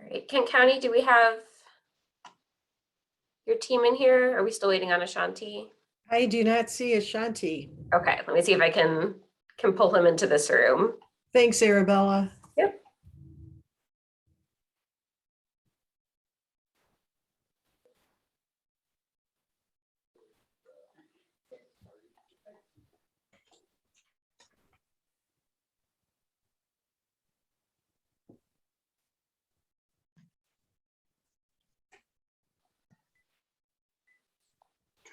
All right, Kent County, do we have your team in here? Are we still waiting on Ashanti? I do not see Ashanti. Okay, let me see if I can pull him into this room. Thanks, Arabella. Yep.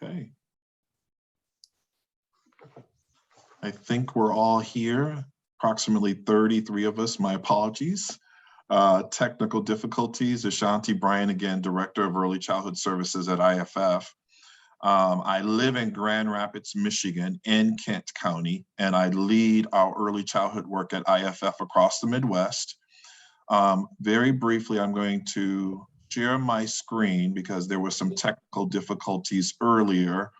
Okay. I think we're all here, approximately 33 of us. My apologies. Technical difficulties. Ashanti Bryan, again, Director of Early Childhood Services at IFF. I live in Grand Rapids, Michigan, in Kent County, and I lead our early childhood work at IFF across the Midwest. Very briefly, I'm going to share my screen because there were some technical difficulties earlier,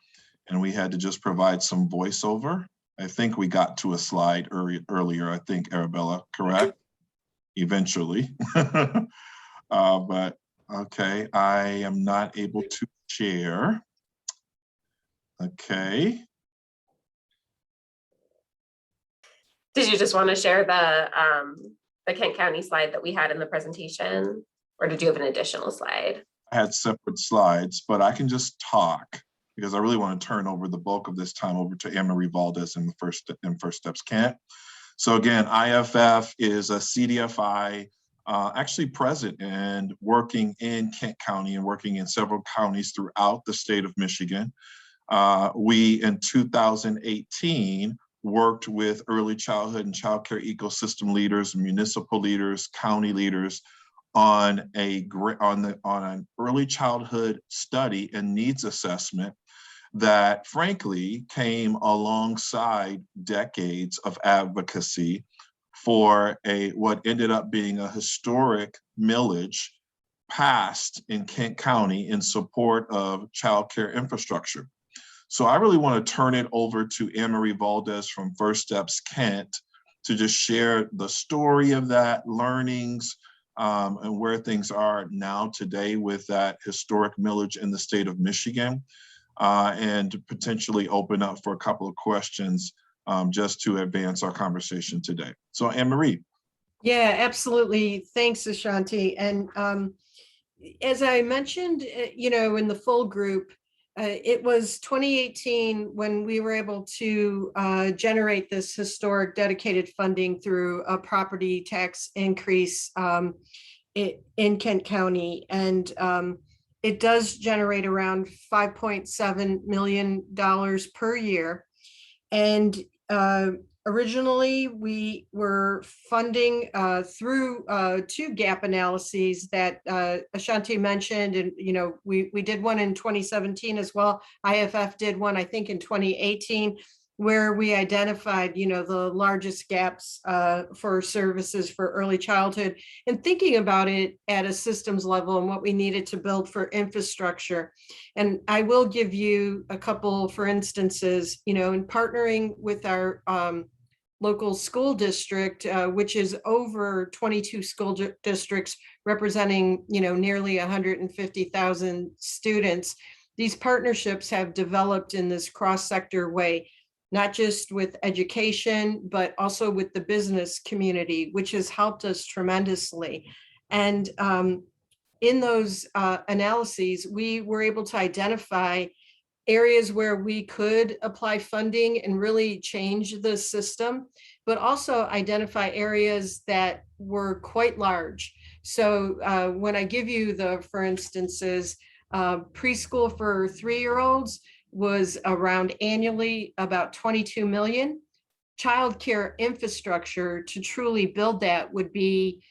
and we had to just provide some voiceover. I think we got to a slide earlier, I think, Arabella, correct? Eventually. But okay, I am not able to share. Okay. Did you just want to share the Kent County slide that we had in the presentation, or did you have an additional slide? I had separate slides, but I can just talk because I really want to turn over the bulk of this time over to Anne-Marie Valdez in First Steps Kent. So again, IFF is a CDFI actually present and working in Kent County and working in several counties throughout the state of Michigan. We, in 2018, worked with early childhood and childcare ecosystem leaders, municipal leaders, county leaders on an early childhood study and needs assessment that frankly came alongside decades of advocacy for what ended up being a historic millage passed in Kent County in support of childcare infrastructure. So I really want to turn it over to Anne-Marie Valdez from First Steps Kent to just share the story of that, learnings, and where things are now today with that historic millage in the state of Michigan, and potentially open up for a couple of questions just to advance our conversation today. So Anne-Marie. Yeah, absolutely. Thanks, Ashanti. And as I mentioned, in the full group, it was 2018 when we were able to generate this historic dedicated funding through a property tax increase in Kent County. And it does generate around $5.7 million per year. And originally we were funding through two gap analyses that Ashanti mentioned, and we did one in 2017 as well. IFF did one, I think, in 2018, where we identified the largest gaps for services for early childhood, and thinking about it at a systems level and what we needed to build for infrastructure. And I will give you a couple for instances, in partnering with our local school district, which is over 22 school districts representing, nearly 150,000 students. These partnerships have developed in this cross-sector way, not just with education, but also with the business community, which has helped us tremendously. And in those analyses, we were able to identify areas where we could apply funding and really change the system, but also identify areas that were quite large. So when I give you for instances, preschool for 3-year-olds was around annually about 22 million. Childcare infrastructure to truly build that would be,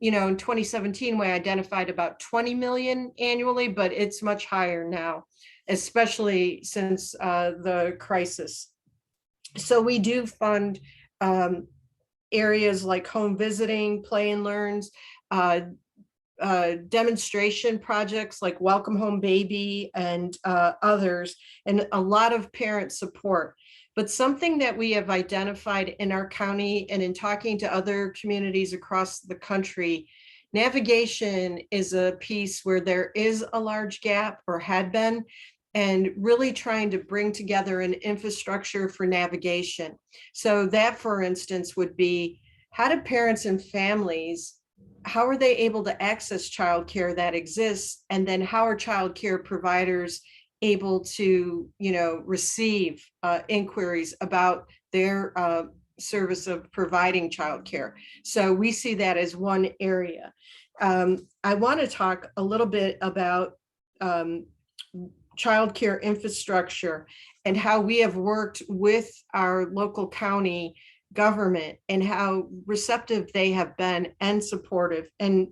in 2017, we identified about 20 million annually, but it's much higher now, especially since the crisis. So we do fund areas like home visiting, play and learns, demonstration projects like Welcome Home Baby and others, and a lot of parent support. But something that we have identified in our county and in talking to other communities across the country Navigation is a piece where there is a large gap, or had been, and really trying to bring together an infrastructure for navigation. So that, for instance, would be, how do parents and families, how are they able to access childcare that exists? And then how are childcare providers able to, receive inquiries about their service of providing childcare? So we see that as one area. I want to talk a little bit about childcare infrastructure and how we have worked with our local county government and how receptive they have been and supportive. And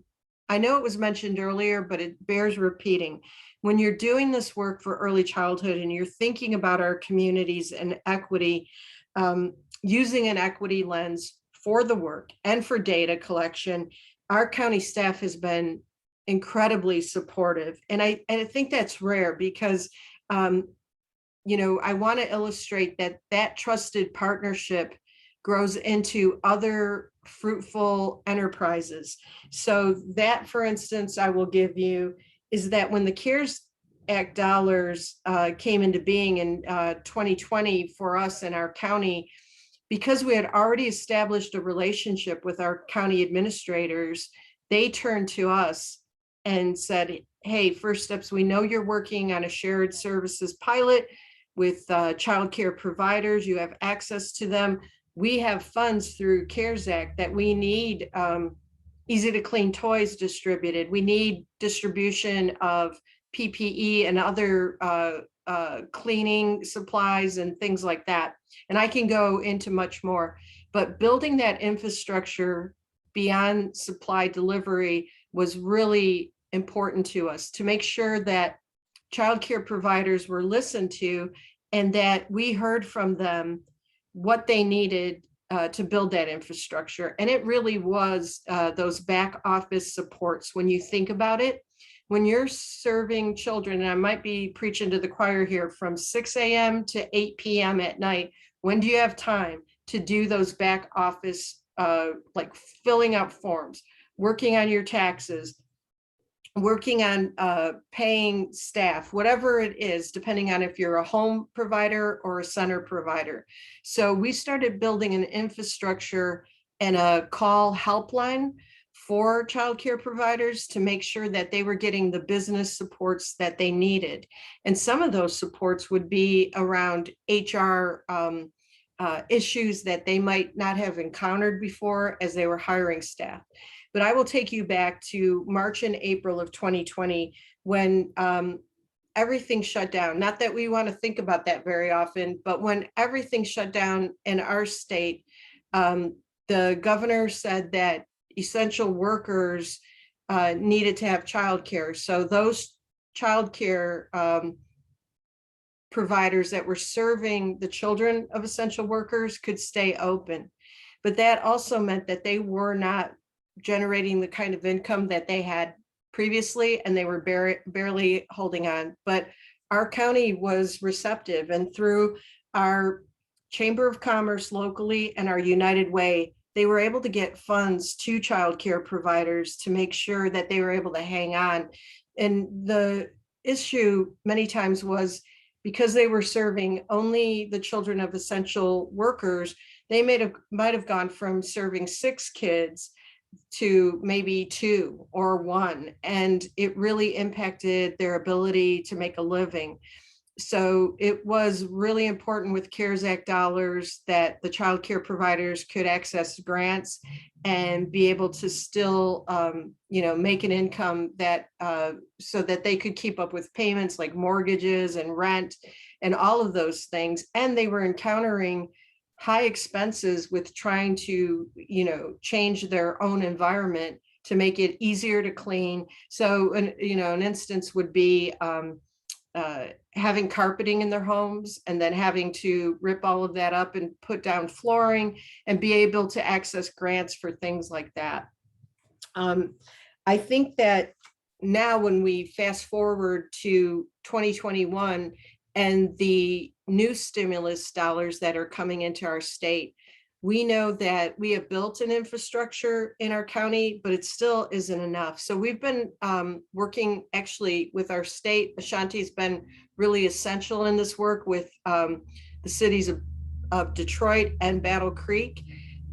I know it was mentioned earlier, but it bears repeating. When you're doing this work for early childhood and you're thinking about our communities and equity, using an equity lens for the work and for data collection, our county staff has been incredibly supportive. And I think that's rare because, I want to illustrate that trusted partnership grows into other fruitful enterprises. So that, for instance, I will give you is that when the CARES Act dollars came into being in 2020 for us in our county, because we had already established a relationship with our county administrators, they turned to us and said, hey, First Steps, we know you're working on a shared services pilot with childcare providers. You have access to them. We have funds through CARES Act that we need easy to clean toys distributed. We need distribution of PPE and other cleaning supplies and things like that. And I can go into much more, but building that infrastructure beyond supply delivery was really important to us, to make sure that childcare providers were listened to and that we heard from them what they needed to build that infrastructure. And it really was those back office supports. When you think about it, when you're serving children, and I might be preaching to the choir here, from 6 a.m. to 8 p.m. at night, when do you have time to do those back office, like filling out forms, working on your taxes, working on paying staff, whatever it is, depending on if you're a home provider or a center provider. So we started building an infrastructure and a call helpline for childcare providers to make sure that they were getting the business supports that they needed. And some of those supports would be around HR issues that they might not have encountered before as they were hiring staff. But I will take you back to March and April of 2020 when everything shut down. Not that we want to think about that very often, but when everything shut down in our state, the governor said that essential workers needed to have childcare. So those childcare providers that were serving the children of essential workers could stay open. But that also meant that they were not generating the kind of income that they had previously, and they were barely holding on. But our county was receptive, and through our Chamber of Commerce locally and our United Way, they were able to get funds to childcare providers to make sure that they were able to hang on. And the issue many times was because they were serving only the children of essential workers, they might have gone from serving 6 kids to maybe 2 or 1, and it really impacted their ability to make a living. So it was really important with CARES Act dollars that the child care providers could access grants and be able to still, make an income that so that they could keep up with payments like mortgages and rent and all of those things. And they were encountering high expenses with trying to, change their own environment to make it easier to clean. So, an instance would be having carpeting in their homes and then having to rip all of that up and put down flooring and be able to access grants for things like that. I think that now when we fast forward to 2021 and the new stimulus dollars that are coming into our state, We know that we have built an infrastructure in our county, but it still isn't enough. So we've been working actually with our state. Ashanti's been really essential in this work with the cities of Detroit and Battle Creek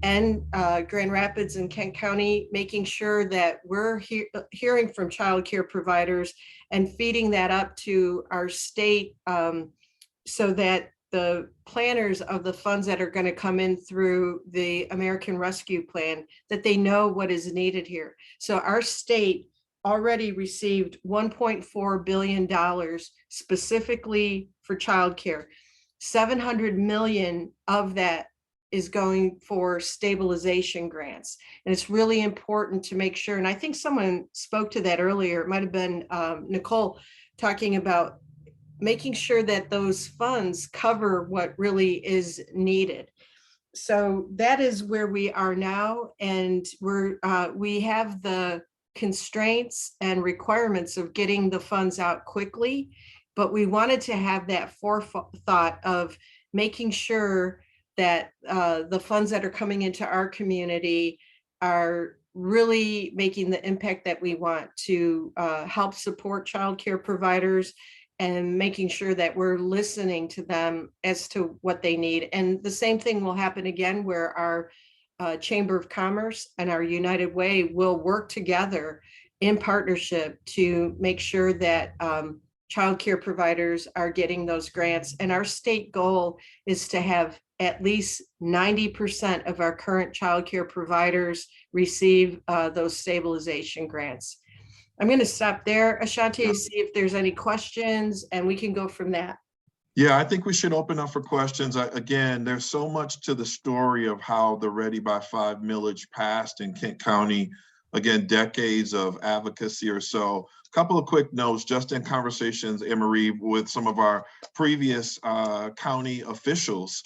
and Grand Rapids and Kent County, making sure that we're hearing from childcare providers and feeding that up to our state so that the planners of the funds that are going to come in through the American Rescue Plan, that they know what is needed here. So our state already received $1.4 billion specifically for childcare. 700 million of that is going for stabilization grants. And it's really important to make sure, and I think someone spoke to that earlier, it might have been Nicole, talking about making sure that those funds cover what really is needed. So that is where we are now. And we have the constraints and requirements of getting the funds out quickly, but we wanted to have that forethought of making sure that the funds that are coming into our community are really making the impact that we want to help support childcare providers and making sure that we're listening to them as to what they need. And the same thing will happen again, where our Chamber of Commerce and our United Way will work together in partnership to make sure that childcare providers are getting those grants. And our state goal is to have at least 90% of our current childcare providers receive those stabilization grants. I'm going to stop there, Ashanti, see if there's any questions, and we can go from that. Yeah, I think we should open up for questions. Again, there's so much to the story of how the Ready by 5 millage passed in Kent County. Again, decades of advocacy or so. A couple of quick notes, just in conversations, Anne-Marie, with some of our previous county officials.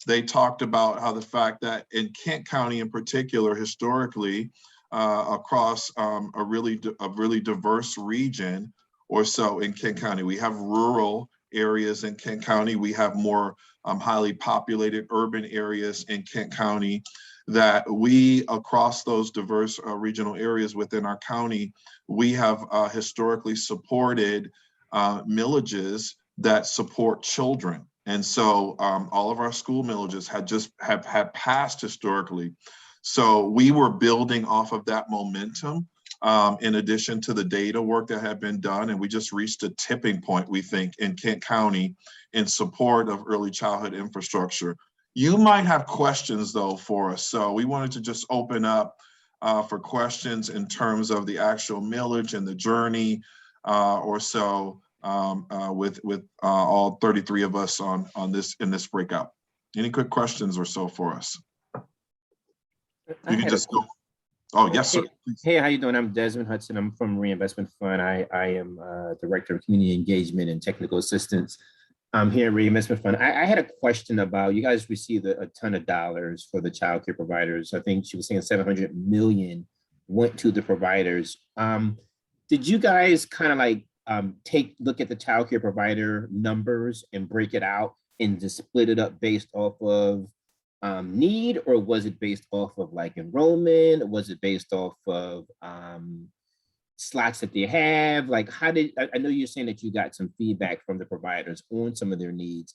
They talked about how the fact that in Kent County in particular, historically, across a really diverse region or so in Kent County. We have rural areas in Kent County. We have more highly populated urban areas in Kent County, that we, across those diverse regional areas within our county, we have historically supported millages that support children. And so all of our school millages have passed historically. So we were building off of that momentum in addition to the data work that had been done. And we just reached a tipping point, we think, in Kent County in support of early childhood infrastructure. You might have questions, though, for us. So we wanted to just open up for questions in terms of the actual millage and the journey or so with all 33 of us on this in this breakout. Any quick questions or so for us? You can just go. Oh, yes, sir. Hey, how you doing? I'm Desmond Hudson. I'm from Reinvestment Fund. I am Director of Community Engagement and Technical Assistance. I'm here at Reinvestment Fund. I had a question about, you guys received a ton of dollars for the child care providers. I think she was saying 700 million went to the providers. Did you guys kind of like look at the child care provider numbers and break it out and just split it up based off of need, or was it based off of like enrollment? Was it based off of slots that they have? Like, how did, I know you're saying that you got some feedback from the providers on some of their needs.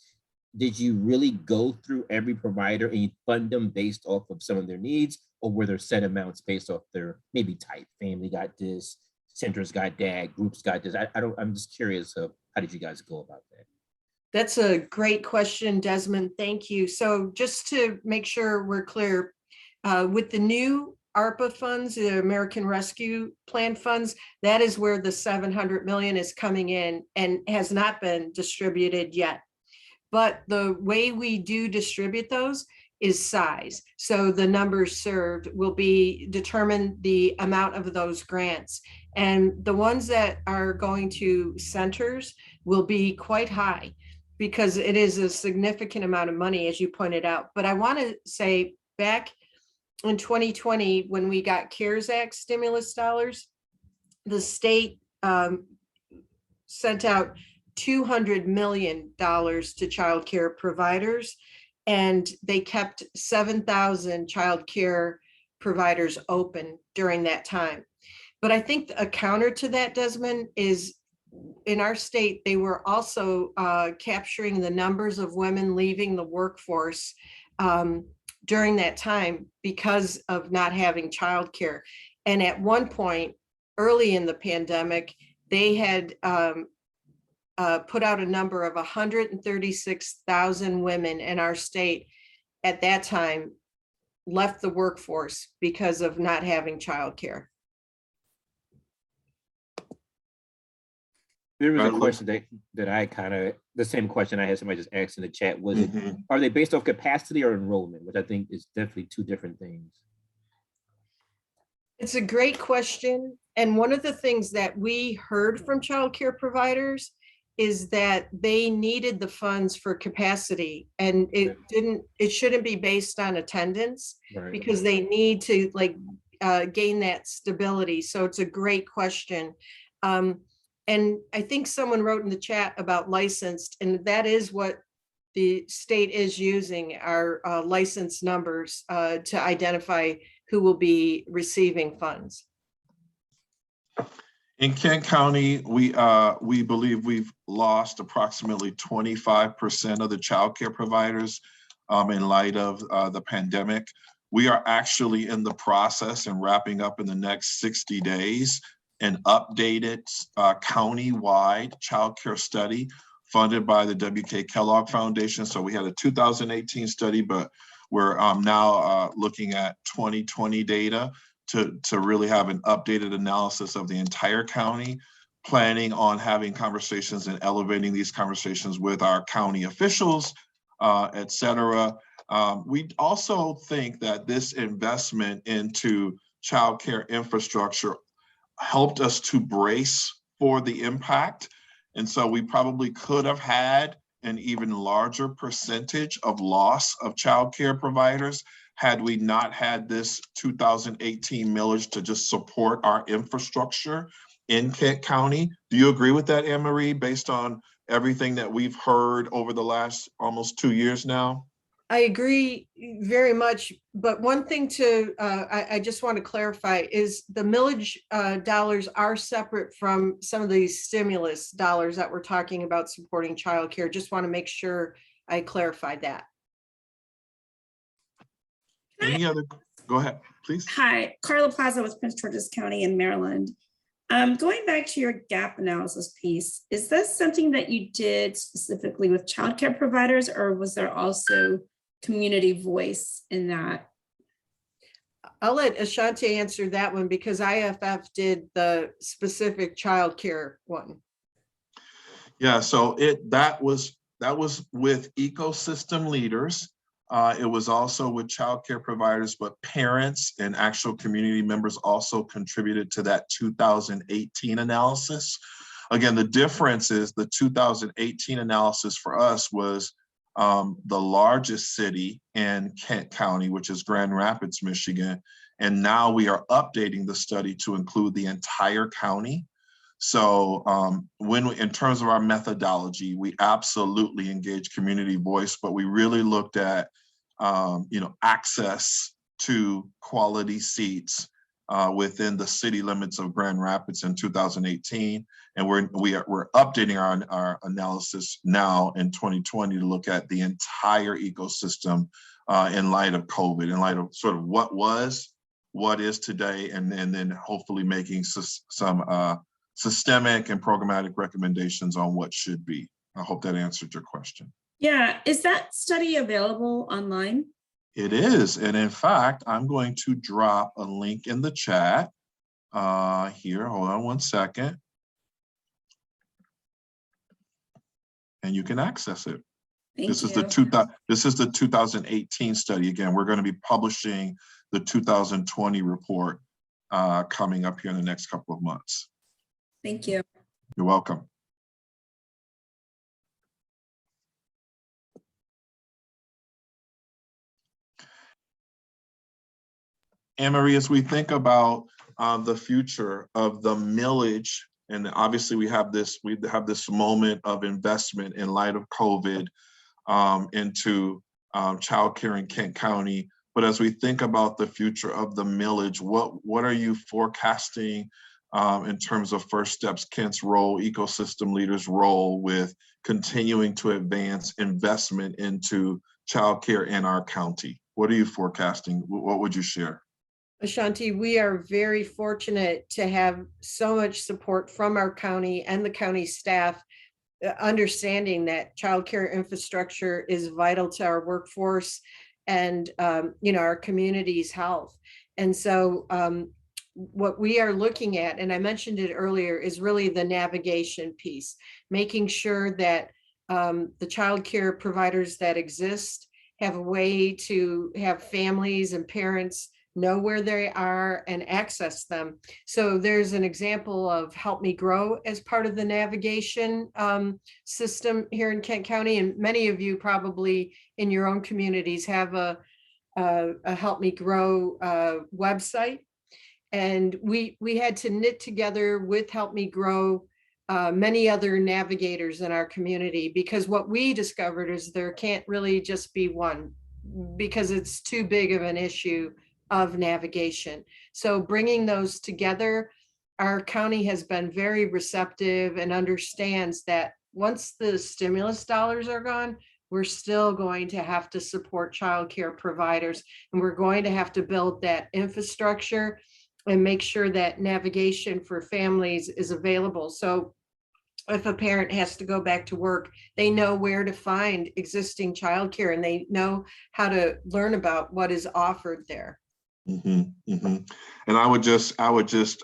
Did you really go through every provider and you fund them based off of some of their needs, or were there set amounts based off their maybe type? Family got this, centers got that, groups got this. I'm just curious of how did you guys go about that? That's a great question, Desmond. Thank you. So just to make sure we're clear, with the new ARPA funds, the American Rescue Plan funds, that is where the 700 million is coming in and has not been distributed yet. But the way we do distribute those is size. So the numbers served will be determine the amount of those grants. And the ones that are going to centers will be quite high, because it is a significant amount of money, as you pointed out. But I want to say back in 2020, when we got CARES Act stimulus dollars, the state sent out $200 million to childcare providers. and they kept 7,000 childcare providers open during that time. But I think a counter to that, Desmond, is in our state, they were also capturing the numbers of women leaving the workforce during that time because of not having childcare. And at one point, early in the pandemic, they had put out a number of 136,000 women in our state at that time left the workforce because of not having childcare. There was a Right, question that I kind of, the same question I had somebody just asked in the chat, was it, Mhm. are they based off capacity or enrollment, which I think is definitely two different things. It's a great question. And one of the things that we heard from childcare providers is that they needed the funds for capacity, and it shouldn't be based on attendance, Right. because they need to gain that stability. So it's a great question. And I think someone wrote in the chat about licensed, and that is what the state is using, our license numbers to identify who will be receiving funds. In Kent County, we believe we've lost approximately 25% of the childcare providers in light of the pandemic. We are actually in the process and wrapping up in the next 60 days an updated county-wide childcare study funded by the W.K. Kellogg Foundation. So we had a 2018 study, but we're now looking at 2020 data to really have an updated analysis of the entire county, planning on having conversations and elevating these conversations with our county officials, et cetera. We also think that this investment into childcare infrastructure helped us to brace for the impact. And so we probably could have had an even larger percentage of loss of childcare providers had we not had this 2018 millage to just support our infrastructure in Kent County. Do you agree with that, Anne Marie, based on everything that we've heard over the last almost 2 years now? I agree very much, but one thing I just want to clarify is the millage dollars are separate from some of these stimulus dollars that we're talking about supporting childcare. Just want to make sure I clarified that. Any other, go ahead, please. Hi, Carla Plaza with Prince George's County in Maryland. Going back to your gap analysis piece, is this something that you did specifically with childcare providers, or was there also community voice in that? I'll let Ashanti answer that one because IFF did the specific childcare one. Yeah, so that was with ecosystem leaders. It was also with childcare providers, but parents and actual community members also contributed to that 2018 analysis. Again, the difference is the 2018 analysis for us was the largest city in Kent County, which is Grand Rapids, Michigan. And now we are updating the study to include the entire county. So in terms of our methodology, we absolutely engage community voice, but we really looked at access to quality seats within the city limits of Grand Rapids in 2018. And we're updating our analysis now in 2020 to look at the entire ecosystem in light of COVID, in light of sort of what was, what is today, and then hopefully making some systemic and programmatic recommendations on what should be. I hope that answered your question. Yeah, is that study available online? It is, and in fact, I'm going to drop a link in the chat here. Hold on one second. And you can access it. This is the 2018 study. Again, we're going to be publishing the 2020 report coming up here in the next couple of months. Thank you. You're welcome. Anne Marie, as we think about the future of the millage, and obviously we have this moment of investment in light of COVID into childcare in Kent County. But as we think about the future of the millage, what are you forecasting in terms of First Steps Kent's role, ecosystem leaders' role with continuing to advance investment into childcare in our county? What are you forecasting? What would you share? Ashanti, we are very fortunate to have so much support from our county and the county staff, understanding that childcare infrastructure is vital to our workforce and our community's health. And so what we are looking at, and I mentioned it earlier, is really the navigation piece, making sure that the childcare providers that exist have a way to have families and parents know where they are and access them. So there's an example of Help Me Grow as part of the navigation system here in Kent County. And many of you probably in your own communities have a Help Me Grow website. And we had to knit together with Help Me Grow many other navigators in our community, because what we discovered is there can't really just be one, because it's too big of an issue of navigation. So bringing those together, our county has been very receptive and understands that once the stimulus dollars are gone, we're still going to have to support childcare providers, and we're going to have to build that infrastructure and make sure that navigation for families is available. So if a parent has to go back to work, they know where to find existing childcare and they know how to learn about what is offered there. And I would just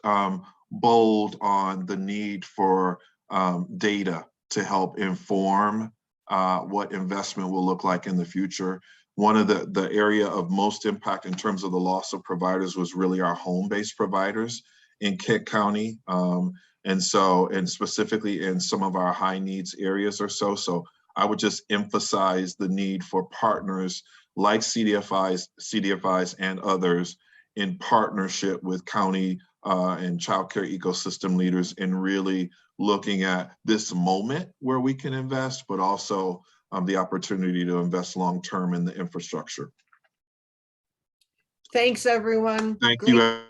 bold on the need for data to help inform what investment will look like in the future. One of the area of most impact in terms of the loss of providers was really our home-based providers in Kent County. And specifically in some of our high needs areas or so. So I would just emphasize the need for partners like CDFIs and others in partnership with county and childcare ecosystem leaders in really looking at this moment where we can invest, but also the opportunity to invest long-term in the infrastructure. Thanks, everyone. Thank Great. you.